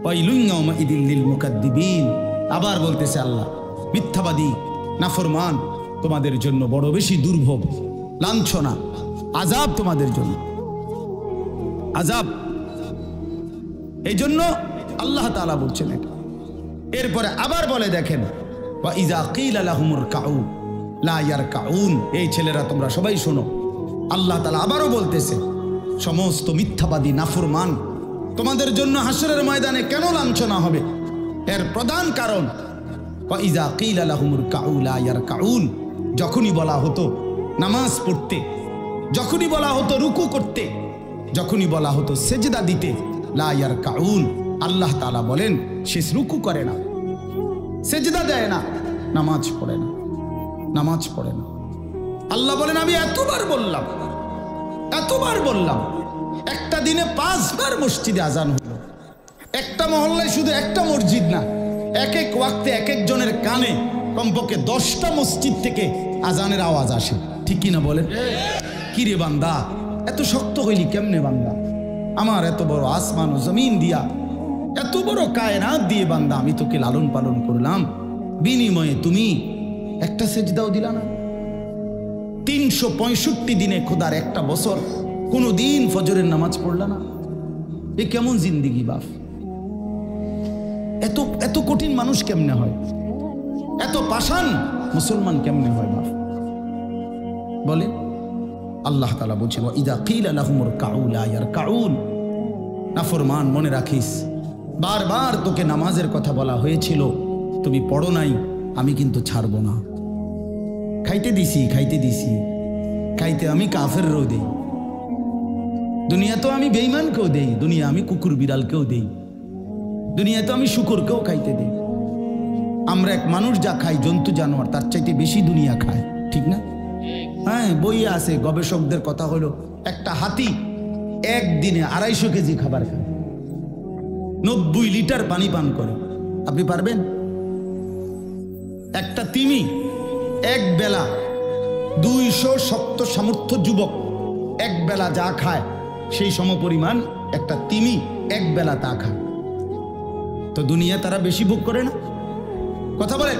ওয়াইলুন ইয়াউমাইযিল লিল মুকাদ্দিবিন। আবার বলতেছে আল্লাহ মিথ্যাবাদী, নাফরমান তোমাদের জন্য বড় বেশি দুর্ভোগ, লাঞ্ছনা, আযাব তোমাদের জন্য, আযাব। এই জন্য আল্লাহ তাআলা বলছেন এটা। এরপরে আবার বলে দেখেন ওয়া ইযা কিলা লাহুমুর কাউ লা ইয়ারকাউন। এই ছেলেরা তোমরা সবাই শোনো, আল্লাহ তাআলা আবারও বলতেছে সমস্ত মিথ্যাবাদী, নাফরমান তোমাদের জন্য হাসরের ময়দানে কেন লাঞ্ছনা হবে? এর প্রধান কারণ ওয়া ইযা কিলা লাহুমুর কাউ লা ইয়ারকাউন, যখনই বলা হতো নামাজ পড়তে, যখনই বলা হতো রুকু করতে, যখনই বলা হতো সেজদা দিতে, লা ইয়ারকাউন, আল্লাহ তাআলা বলেন সে রুকু করে না, সেজদা দেয় না, নামাজ পড়ে না, নামাজ পড়ে না। আল্লাহ বলেন আমি এতবার বললাম, এতবার বললাম, একটা দিনে 5 বার মসজিদে আজান হলো। একটা মহল্লায় শুধু একটা মসজিদ না, এক এক ওয়াক্তে এক এক জনের কানে কমপক্ষে 10টা মসজিদ থেকে আজানের আওয়াজ আসে, ঠিক কিনা বলেন? কি রে বান্দা এত শক্ত হইলি কেমনে বান্দা? আমার এত বড় আসমান ও জমিন দিয়া, এত বড় কায়নাত দিয়ে বান্দা আমি তোকে লালন পালন করলাম, বিনিময়ে তুমি একটা সেজদাও দিলা না। 365 দিনে খোদার একটা বছর কোনো দিন ফজরের নামাজ পড়লা না। এ কেমন জিন্দিগি বাপ? এত এত কঠিন মানুষ কেমনে হয়? এত পাষাণ মুসলমান কেমনে হয় বাপ? বলে আল্লাহ তাআলা বলছেন, ইদা কিলা লাহুমুর কাউ লা ইয়ারকাউন। নাফরমান, মনে রাখিস, বারবার তোকে নামাজের কথা বলা হয়েছিল, তুমি পড়ো নাই, আমি কিন্তু ছাড়ব না। খাইতে দিছি খাইতে আমি কাফেরও দেই, দুনিয়া তো আমি বেঈমানকেও দেই, দুনিয়া আমি কুকুর বিড়ালকেও দেই, দুনিয়া তো আমি শুকরকেও খাইতে দেই। আমরা এক মানুষ যা খাই, জন্তু জানোয়ার তার চাইতে বেশি দুনিয়া খায়, ঠিক না? হ্যাঁ, বইয়ে আছে, গবেষকদের কথা হলো একটা হাতি একদিনে 250 কেজি খাবার খায়, 90 লিটার পানি পান করে। আপনি পারবেন? একটা তিমি এক বেলা 200 শক্ত সামর্থ্য যুবক এক বেলা যা খায়, সেই সমপরিমাণ একটা তিমি এক বেলা তা খায়। তো দুনিয়া তারা বেশি ভোগ করে না? কথা বলে।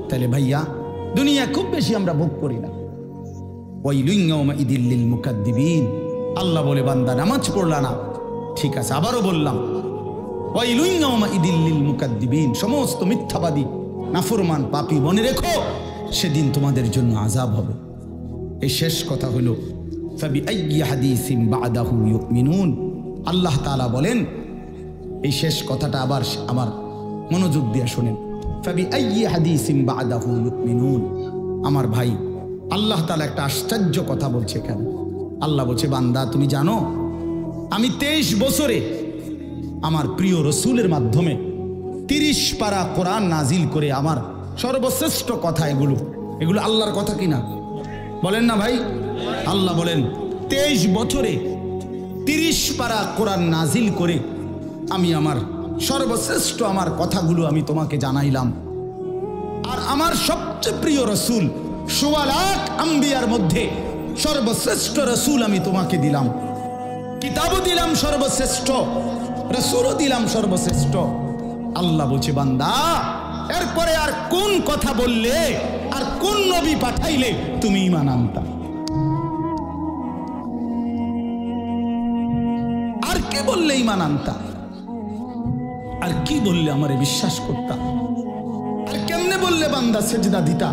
তাহলে ভাইয়া, দুনিয়া খুব বেশি আমরা ভোগ করি না। ওয়াইলুন ইয়াউমাইযিল লিল মুকাদ্দিবিন। আল্লাহ বলে, বান্দা নামাজ পড়লা না, ঠিক আছে, আবারও বললাম, ওয়াইলুন ইয়াউমাইযিল লিল মুকাদ্দিবিন, সমস্ত মিথ্যাবাদী নাফরমান পাপী, মনে রেখো সেদিন তোমাদের জন্য আযাব হবে। এই শেষ কথা হলো, ফাবিআইয়ি হাদিসিন বা'দাহু ইউমিনুন। আল্লাহ তাআলা বলেন, এই শেষ কথাটা আবার আমার মনোযোগ দিয়ে শুনেন, ফাবিআইয়ি হাদিসিন বা'দাহু ইউমিনুন। আমার ভাই, আল্লাহ তাআলা একটা আশ্চর্য কথা বলছে এখানে। আল্লাহ বলছে, বান্দা তুমি জানো আমি 23 বছরে আমার প্রিয় রসুলের মাধ্যমে 30 পারা কোরআন নাজিল করে, আমার সর্বশ্রেষ্ঠ কথা এগুলো আল্লাহর কথা কিনা? বলেন না ভাই? আল্লাহ বলেন, 23 বছরে 30 পারা কোরআন নাজিল করে আমি আমার সর্বশ্রেষ্ঠ আমার কথাগুলো আমি তোমাকে জানাইলাম। আর আমার সবচেয়ে প্রিয় রসুল, 1.25 লাখ আম্বিয়ার মধ্যে সর্বশ্রেষ্ঠ রসুল আমি তোমাকে দিলাম, কিতাবও দিলাম সর্বশ্রেষ্ঠ, রসুলও দিলাম সর্বশ্রেষ্ঠ। আল্লাহ বলছে, বান্দা এরপরে আর কোন কথা বললে, আর কোন নবী পাঠাইলে তুমি ঈমান আনতা? আর কে বললে ঈমান আনতা? আর কি বললে আমারে বিশ্বাস করতা? আর কেমনে বললে বান্দা সেজদা দিতা?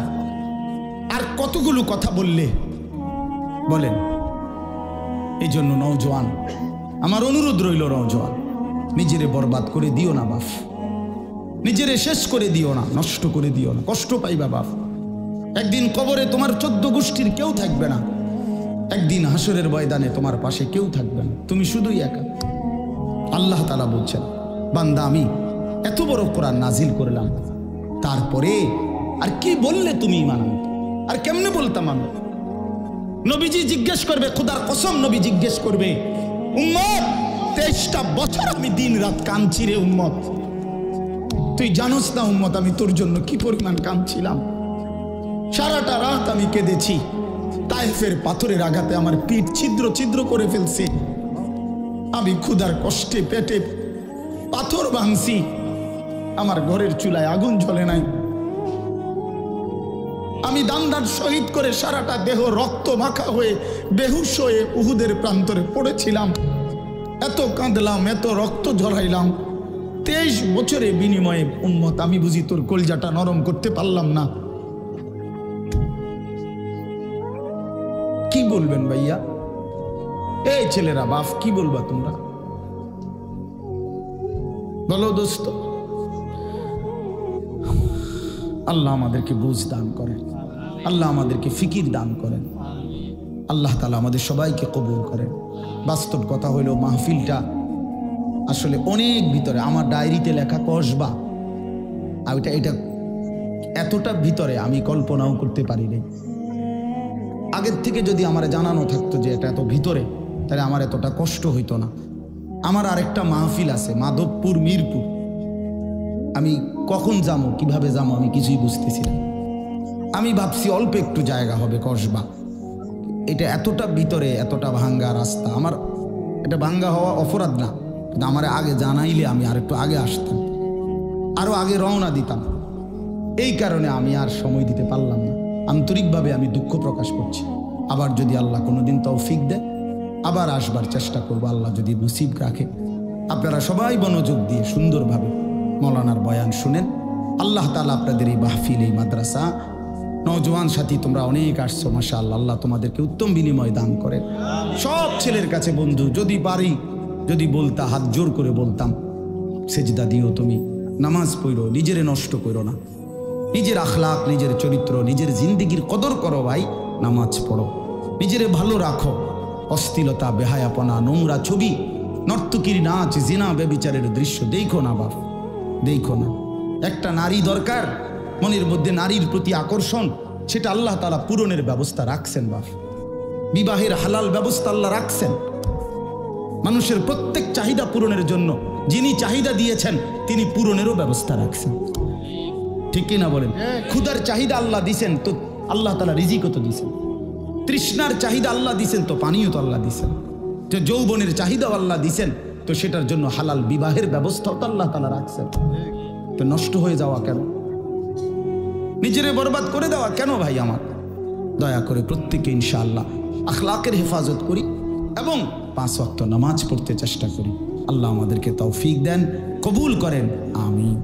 আর কতগুলো কথা বললে? বলেন। এই জন্য নওজোয়ান, আমার অনুরোধ রইল, নওজোয়ান, নিজেরে বরবাদ করে দিও না বাপ, নিজেরে শেষ করে দিও না, নষ্ট করে দিও না, কষ্ট পাইবা বাপ। একদিন কবরে তোমার 14 গোষ্ঠীর কেউ থাকবে না, একদিন হাসরের ময়দানে তোমার পাশে কেউ থাকবে না, তুমি শুধুই একা। আল্লাহ তাআলা বলছেন, বান্দা আমি এত বড় কোরআন নাজিল করলাম, তারপরে আর কি বললে তুমি ঈমান আনতে? আর কেমনে বলতাম আমি? নবীজি জিজ্ঞেস করবে, খোদার কসম নবী জিজ্ঞেস করবে, উম্মত 23টা বছর আমি দিন রাত কাঁদছি রে উম্মত, তুই জানোস না উম্মত আমি তোর জন্য কি পরিমাণ কাঁদছিলাম, সারাটা রাত আমি কেঁদেছি, তায়েফের পাথরের আঘাতে আমার পিঠ ছিদ্র ছিদ্র করে ফেলছে, আমি ক্ষুধার কষ্টে পেটে পাথর ভাঙছি, আমার ঘরের চুলায় আগুন জ্বলে নাই, আমি দান্দার শহীদ করে সারাটা দেহ রক্ত মাখা হয়ে বেহুশ হয়ে উহুদের প্রান্তরে পড়েছিলাম, এত কাঁদলাম, এত রক্ত ঝরাইলাম, 23 বছরে বিনিময়ে উম্মত আমি বুঝি তোর কলজাটা নরম করতে পারলাম না? কি বলবেন ভাইয়া? এই ছেলেরা বাপ, কি বলবা তোমরা? বলো দোস্ত। আল্লাহ আমাদেরকে বুঝ দান করেন, আল্লাহ আমাদেরকে ফিকির দান করেন, আল্লাহ তাআলা আমাদের সবাইকে কবুল করেন। বাস্তব কথা হইল, মাহফিলটা আসলে অনেক ভিতরে, আমার ডায়েরিতে লেখা কসবা, আর এটা এতটা ভিতরে আমি কল্পনাও করতে পারি নাই। আগের থেকে যদি আমার জানানো থাকতো যে এটা এত ভিতরে, তাহলে আমার এতটা কষ্ট হইতো না। আমার আরেকটা মাহফিল আছে মাধবপুর, মিরপুর, আমি কখন যাবো, কিভাবে যাবো আমি কিছুই বুঝতেছি না। আমি ভাবছি অল্প একটু জায়গা হবে কসবা, এটা এতটা ভিতরে, এতটা ভাঙ্গা রাস্তা। আমার এটা ভাঙ্গা হওয়া অপরাধ না, কিন্তু আমার আগে জানাইলে আমি আর একটু আগে আসতাম, আরো আগে রওনা দিতাম। এই কারণে আমি আর সময় দিতে পারলাম না। আন্তরিকভাবে আমি দুঃখ প্রকাশ করছি। আবার যদি আল্লাহ কোনোদিন তৌফিক দেয় আবার আসবার চেষ্টা করবো, আল্লাহ যদি নসিব রাখে। আপনারা সবাই মনোযোগ দিয়ে সুন্দরভাবে মৌলানার বয়ান শুনেন। আল্লাহ তাআলা আপনাদের এই মাহফিল, এই মাদ্রাসা, নওজোয়ান সাথী তোমরা অনেক আসছো, মাশাআল্লাহ, আল্লাহ তোমাদেরকে উত্তম বিনিময় দান করেন। সব ছেলের কাছে বন্ধু, যদি পারি, যদি বলতা, হাত জোর করে বলতাম, সেজদা দিও, তুমি নামাজ পড়ো, নিজেরে নষ্ট করো না, নিজের আখলাক, নিজের চরিত্র, নিজের জিন্দিগির কদর করো ভাই, নামাজ পড়ো, নিজেরে ভালো রাখো। অশ্লীলতা, বেহায়াপনা, নোংরা ছবি, নর্তকীর নাচ, জিনা, ব্যভিচারের দৃশ্য দেখো না বাপ, দেখো না। একটা নারী দরকার, মনের মধ্যে নারীর প্রতি আকর্ষণ, সেটা আল্লাহ তাআলা পূরণের ব্যবস্থা রাখছেন বাপ। বিবাহের হালাল ব্যবস্থা আল্লাহ রাখছেন। মানুষের প্রত্যেক চাহিদা পূরণের জন্য যিনি চাহিদা দিয়েছেন তিনি পূরণেরও ব্যবস্থা রাখছেন। ঠিক কিনা বলেন? ক্ষুধার চাহিদা আল্লাহ দিছেন, তো আল্লাহ তাআলা রিজিকও তো দিছেন। তৃষ্ণার চাহিদা আল্লাহ দিছেন, তো পানিও তো আল্লাহ দিছেন। যে যৌবনের চাহিদাও আল্লাহ দিছেন, তো সেটার জন্য হালাল বিবাহের ব্যবস্থাও তো আল্লাহ তাআলা রাখছেন। তো নষ্ট হয়ে যাওয়া কেন? নিজেরে বরবাদ করে দেওয়া কেন ভাই আমার? দয়া করে প্রত্যেকে ইনশাআল্লাহ আখলাকের হেফাজত করি এবং 5 ওয়াক্ত নামাজ পড়তে চেষ্টা করি। আল্লাহ আমাদেরকে তৌফিক দেন, কবুল করেন, আমিন।